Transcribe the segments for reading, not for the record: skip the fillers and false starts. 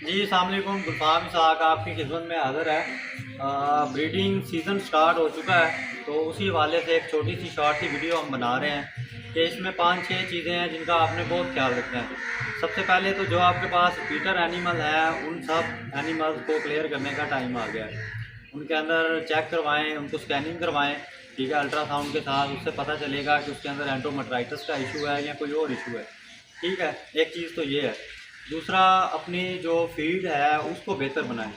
जी अस्सलाम वालेकुम। गुलफाम इसहाक आपकी खिदमत में हाज़िर है। ब्रीडिंग सीज़न स्टार्ट हो चुका है, तो उसी हवाले से एक छोटी सी शॉर्ट सी वीडियो हम बना रहे हैं कि इसमें 5-6 चीज़ें हैं जिनका आपने बहुत ख्याल रखना है। सबसे पहले तो जो आपके पास फीटर एनिमल है, उन सब एनिमल्स को क्लियर करने का टाइम आ गया है। उनके अंदर चेक करवाएँ, उनको स्कैनिंग करवाएँ, ठीक है, अल्ट्रासाउंड के साथ। उससे पता चलेगा कि उसके अंदर एंडोमेट्राइटिस का इशू है या कोई और इशू है, ठीक है। एक चीज़ तो ये है। दूसरा, अपनी जो फीड है उसको बेहतर बनाएं।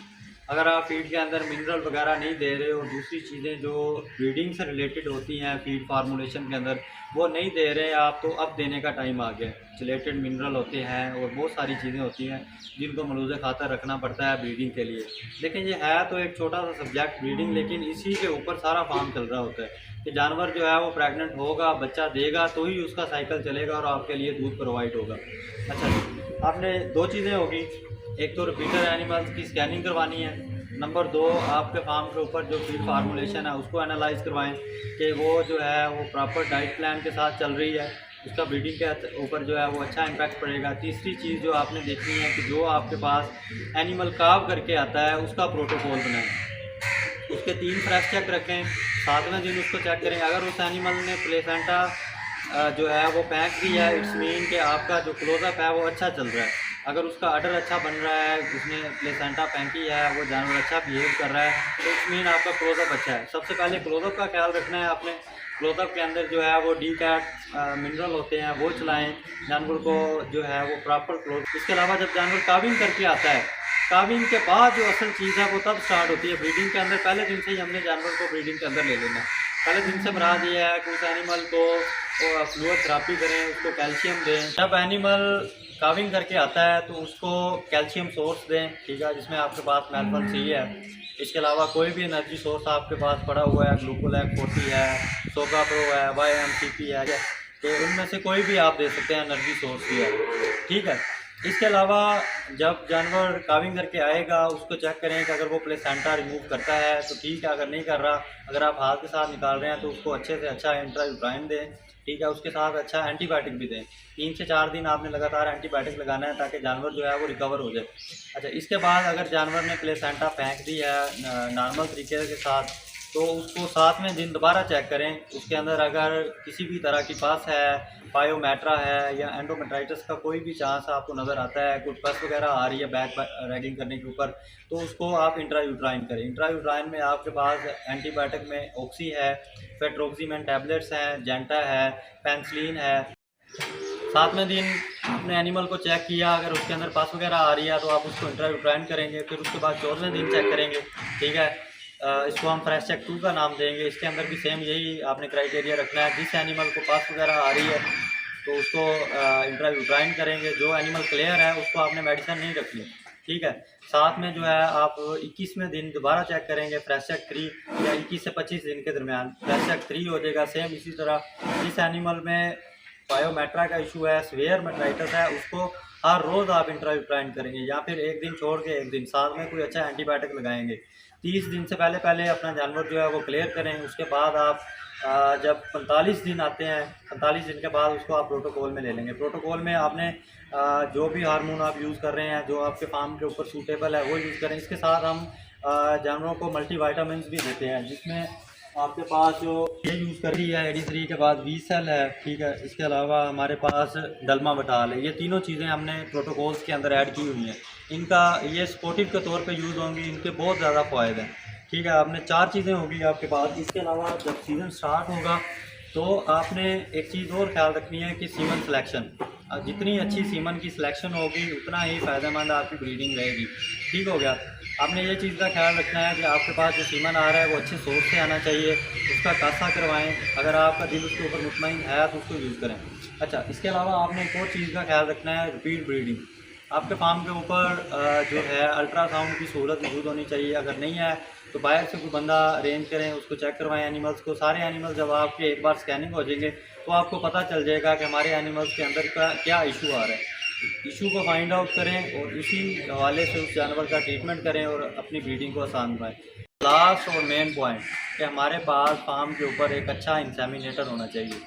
अगर आप फीड के अंदर मिनरल वगैरह नहीं दे रहे, और दूसरी चीज़ें जो ब्रीडिंग से रिलेटेड होती हैं फीड फार्मूलेशन के अंदर वो नहीं दे रहे आप, तो अब देने का टाइम आ गया है। चिलेटेड मिनरल होते हैं और बहुत सारी चीज़ें होती हैं जिनको मलूज़ खातर रखना पड़ता है ब्रीडिंग के लिए। लेकिन ये है तो एक छोटा सा सब्जेक्ट ब्रीडिंग, लेकिन इसी के ऊपर सारा फार्म चल रहा होता है कि जानवर जो है वो प्रेग्नेंट होगा, बच्चा देगा, तो ही उसका साइकिल चलेगा और आपके लिए दूध प्रोवाइड होगा। अच्छा जी, आपने दो चीज़ें होगी। एक तो रिपीटर एनिमल्स की स्कैनिंग करवानी है। नंबर दो, आपके फार्म के ऊपर जो फीड फार्मूलेशन है उसको एनालाइज करवाएं कि वो जो है वो प्रॉपर डाइट प्लान के साथ चल रही है, उसका ब्रीडिंग के ऊपर जो है वो अच्छा इम्पैक्ट पड़ेगा। तीसरी चीज़ जो आपने देखनी है कि जो आपके पास एनिमल काव करके आता है उसका प्रोटोकॉल बनाएं। उसके 3 फ्रेश चेक रखें, 7वें दिन उसको चेक करें। अगर उस एनिमल ने प्लेसेंटा जो है वो पैक किया है, इट्स मीन कि आपका जो क्लोजअप है वो अच्छा चल रहा है। अगर उसका अडर अच्छा बन रहा है, उसने प्लेसेंटा पैंकी है, वो जानवर अच्छा बिहेव कर रहा है, तो इट्स मीन आपका क्लोजअप अच्छा है। सबसे पहले क्लोजअप का ख्याल रखना है आपने। क्लोजअप के अंदर जो है वो डी कैट मिनरल होते हैं वो चलाएँ जानवर को, जो है वो प्रॉपर क्लोज। इसके अलावा जब जानवर काविंग करके आता है, काविंग के बाद जो असल चीज़ है वो तब स्टार्ट होती है ब्रीडिंग के अंदर। पहले दिन से ही हमने जानवर को ब्रीडिंग के अंदर ले लेना है। पहले दिन से मुराद ये है कि उस एनिमल को फ्लूइड थेरेपी करें, उसको कैल्शियम दें। जब एनिमल काविंग करके आता है तो उसको कैल्शियम सोर्स दें, ठीक है, जिसमें आपके पास मेलफन सी है। इसके अलावा कोई भी एनर्जी सोर्स आपके पास पड़ा हुआ है, ग्लूकोलैक 40 है, सोगा प्रो है, YMCP है, तो उनमें से कोई भी आप दे सकते हैं, एनर्जी सोर्स भी है, ठीक है। इसके अलावा जब जानवर काविंग करके आएगा उसको चेक करें कि अगर वो प्लेसेंटा रिमूव करता है तो ठीक है, अगर नहीं कर रहा, अगर आप हाथ के साथ निकाल रहे हैं तो उसको अच्छे से अच्छा इंट्रायूट्राइन दें, ठीक है। उसके साथ अच्छा एंटीबायोटिक भी दें। 3 से 4 दिन आपने लगातार एंटीबायोटिक लगाना है ताकि जानवर जो है वो रिकवर हो जाए। अच्छा, इसके बाद अगर जानवर ने प्लेसेंटा फेंक दी है नॉर्मल तरीके के साथ, तो उसको 7वें दिन दोबारा चेक करें। उसके अंदर अगर किसी भी तरह की पस है, पायोमेट्रा है या एंडोमेट्राइटिस का कोई भी चांस आपको नज़र आता है, कुछ पस वगैरह आ रही है बैक रैगिंग करने के ऊपर, तो उसको आप इंट्रायूट्राइन करें। इंट्रायूट्राइन में आपके पास एंटीबायोटिक में ऑक्सी है, फेट्रोक्सीमेन टैबलेट्स हैं, जेंटा है, पेंसिलिन है। 7वें दिन अपने एनिमल को चेक किया, अगर उसके अंदर पस वगैरह आ रही है तो आप उसको इंट्रायूट्राइन करेंगे। फिर उसके बाद 14वें दिन चेक करेंगे, ठीक है। इसको हम फ्रेश चेक 2 का नाम देंगे। इसके अंदर भी सेम यही आपने क्राइटेरिया रखना है। जिस एनिमल को पस वगैरह आ रही है तो उसको इंट्रायूट्राइन करेंगे। जो एनिमल क्लियर है उसको आपने मेडिसिन नहीं रखनी, ठीक है। साथ में जो है आप 21वें दिन दोबारा चेक करेंगे, फ्रेश चेक 3, या 21 से 25 दिन के दरमियान फ्रेश चेक 3 हो जाएगा। सेम इसी तरह जिस एनिमल में बायोमेट्रा का इशू है, सीवियर मेट्राइटिस है, उसको हर रोज़ आप इंट्रायूट्राइन करेंगे, या फिर एक दिन छोड़ के एक दिन, साथ में कोई अच्छा एंटीबायोटिक लगाएंगे। 30 दिन से पहले पहले अपना जानवर जो है वो क्लियर करें। उसके बाद आप जब 45 दिन आते हैं, 45 दिन के बाद उसको आप प्रोटोकॉल में ले लेंगे। प्रोटोकॉल में आपने जो भी हार्मोन आप यूज़ कर रहे हैं, जो आपके फार्म के ऊपर सूटेबल है, वो यूज़ करें। इसके साथ हम जानवरों को मल्टीविटामिन भी देते हैं, जिसमें आपके पास जो ये यूज़ कर रही है एडी3 के बाद वीसेल है, ठीक है। इसके अलावा हमारे पास डलमा बटाल है। ये तीनों चीज़ें हमने प्रोटोकॉल्स के अंदर ऐड की हुई हैं। इनका ये सपोर्टिव के तौर पे यूज़ होंगी, इनके बहुत ज़्यादा फ़ायदे हैं, ठीक है। आपने 4 चीज़ें होगी आपके पास। इसके अलावा जब सीज़न स्टार्ट होगा तो आपने एक चीज़ और ख्याल रखनी है कि सीमन सिलेक्शन, जितनी अच्छी सीमन की सिलेक्शन होगी उतना ही फ़ायदेमंद आपकी ब्रीडिंग रहेगी, ठीक हो गया। आपने ये चीज़ का ख्याल रखना है कि आपके पास जो सीमन आ रहा है वो अच्छे सोर्स से आना चाहिए। उसका कासा करवाएं, अगर आपका दिल उसके ऊपर मुतमईन है तो उसको यूज़ करें। अच्छा, इसके अलावा आपने एक और चीज़ का ख्याल रखना है, रिपीट ब्रीडिंग। आपके फार्म के ऊपर जो है अल्ट्रासाउंड की सहूलत मौजूद होनी चाहिए। अगर नहीं है तो बाहर से कोई बंदा अरेंज करें, उसको चेक करवाएं एनिमल्स को। सारे एनिमल्स जब आपके एक बार स्कैनिंग हो जाएंगे तो आपको पता चल जाएगा कि हमारे एनिमल्स के अंदर का क्या इशू आ रहा है। इशू को फाइंड आउट करें और इसी हवाले से उस जानवर का ट्रीटमेंट करें और अपनी ब्रीडिंग को आसान बनाएं। लास्ट और मेन पॉइंट कि हमारे पास फार्म के ऊपर एक अच्छा इंसेमिनेटर होना चाहिए।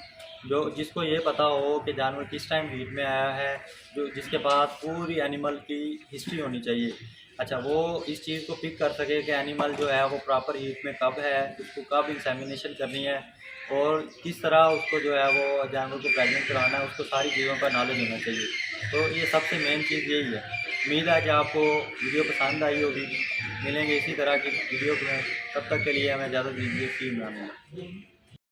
जो जिसको ये पता हो कि जानवर किस टाइम हीट में आया है, जो जिसके पास पूरी एनिमल की हिस्ट्री होनी चाहिए। अच्छा, वो इस चीज़ को पिक कर सके कि एनिमल जो है वो प्रॉपर हीट में कब है, उसको कब इंसेमिनेशन करनी है और किस तरह उसको जो है वो जानवर को प्रेग्नेंट कराना है, उसको सारी चीज़ों का नॉलेज होना चाहिए। तो ये सबसे मेन चीज़ यही है। उम्मीद है कि आपको वीडियो पसंद आई होगी। मिलेंगे इसी तरह की वीडियो में, तब तक के लिए हमें ज़्यादा दीजिए। फ़ी में।